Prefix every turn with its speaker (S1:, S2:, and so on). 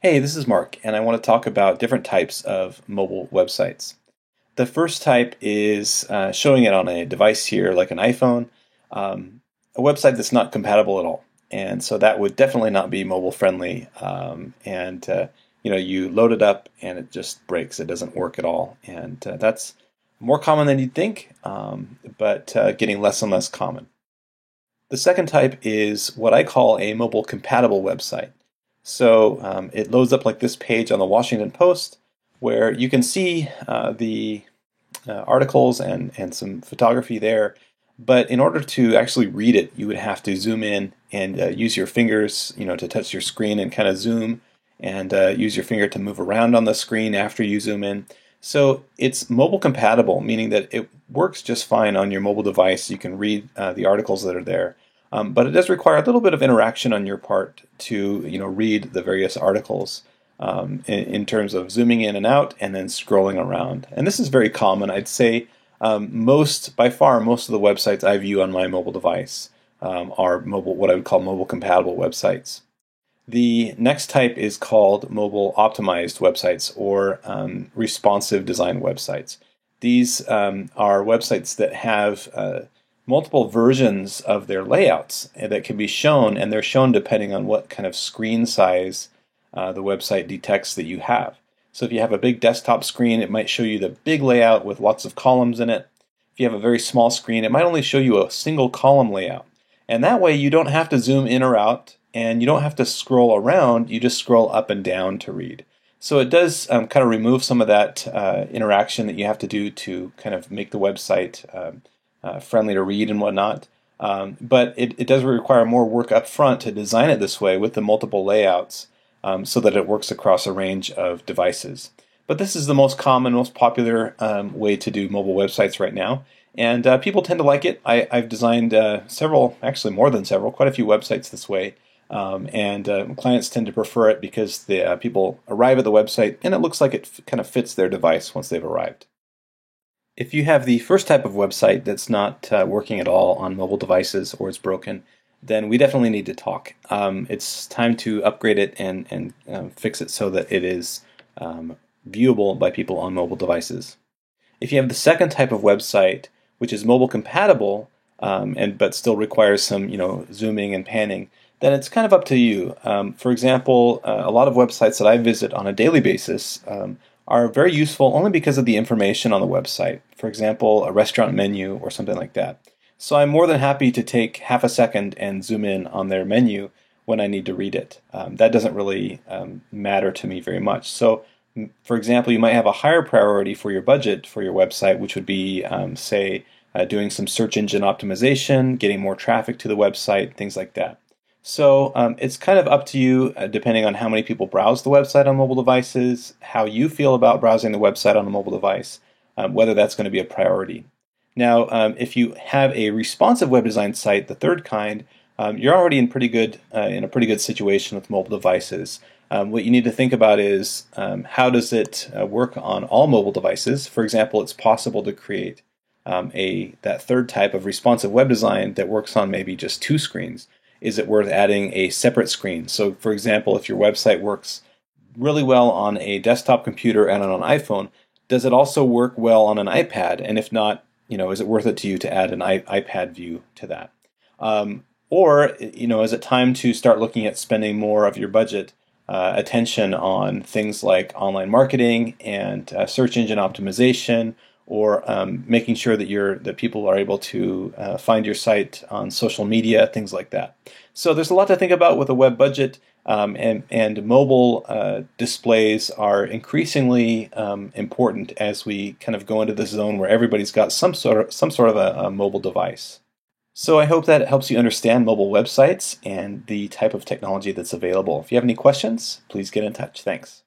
S1: Hey, this is Mark, and I want to talk about different types of mobile websites. The first type is showing it on a device here, like an iPhone, a website that's not compatible at all. And so that would definitely not be mobile friendly. You load it up and it just breaks. It doesn't work at all. And that's more common than you'd think, but getting less and less common. The second type is what I call a mobile compatible website. So it loads up like this page on the Washington Post where you can see the articles and some photography there. But in order to actually read it, you would have to zoom in and use your fingers, to touch your screen and kind of zoom, and use your finger to move around on the screen after you zoom in. So it's mobile compatible, meaning that it works just fine on your mobile device. You can read the articles that are there. But it does require a little bit of interaction on your part to, read the various articles in terms of zooming in and out and then scrolling around. And this is very common. I'd say by far, most of the websites I view on my mobile device are what I would call mobile compatible websites. The next type is called mobile optimized websites or responsive design websites. These are websites that have multiple versions of their layouts that can be shown, and they're shown depending on what kind of screen size the website detects that you have. So if you have a big desktop screen, it might show you the big layout with lots of columns in it. If you have a very small screen, it might only show you a single column layout. And that way you don't have to zoom in or out, and you don't have to scroll around, you just scroll up and down to read. So it does kind of remove some of that interaction that you have to do to kind of make the website friendly to read and whatnot. But it does require more work up front to design it this way with the multiple layouts so that it works across a range of devices. But this is the most common, most popular way to do mobile websites right now. And people tend to like it. I've designed several, actually more than several, quite a few websites this way. Clients tend to prefer it because the people arrive at the website and it looks like it kind of fits their device once they've arrived. If you have the first type of website that's not working at all on mobile devices or it's broken, then we definitely need to talk. It's time to upgrade it and fix it so that it is viewable by people on mobile devices. If you have the second type of website, which is mobile compatible, but still requires some zooming and panning, then it's kind of up to you. For example, a lot of websites that I visit on a daily basis are very useful only because of the information on the website. For example, a restaurant menu or something like that. So I'm more than happy to take half a second and zoom in on their menu when I need to read it. That doesn't really matter to me very much. So, for example, you might have a higher priority for your budget for your website, which would be, doing some search engine optimization, getting more traffic to the website, things like that. So it's kind of up to you, depending on how many people browse the website on mobile devices, how you feel about browsing the website on a mobile device, whether that's going to be a priority. Now, if you have a responsive web design site, the third kind, you're already in a pretty good situation with mobile devices. What you need to think about is how does it work on all mobile devices? For example, it's possible to create that third type of responsive web design that works on maybe just two screens. Is it worth adding a separate screen? So, for example, if your website works really well on a desktop computer and on an iPhone, does it also work well on an iPad? And if not, is it worth it to you to add an iPad view to that? Is it time to start looking at spending more of your budget attention on things like online marketing and search engine optimization, or making sure that people are able to find your site on social media, things like that. So there's a lot to think about with a web budget, and mobile displays are increasingly important as we kind of go into this zone where everybody's got some sort of a mobile device. So I hope that helps you understand mobile websites and the type of technology that's available. If you have any questions, please get in touch. Thanks.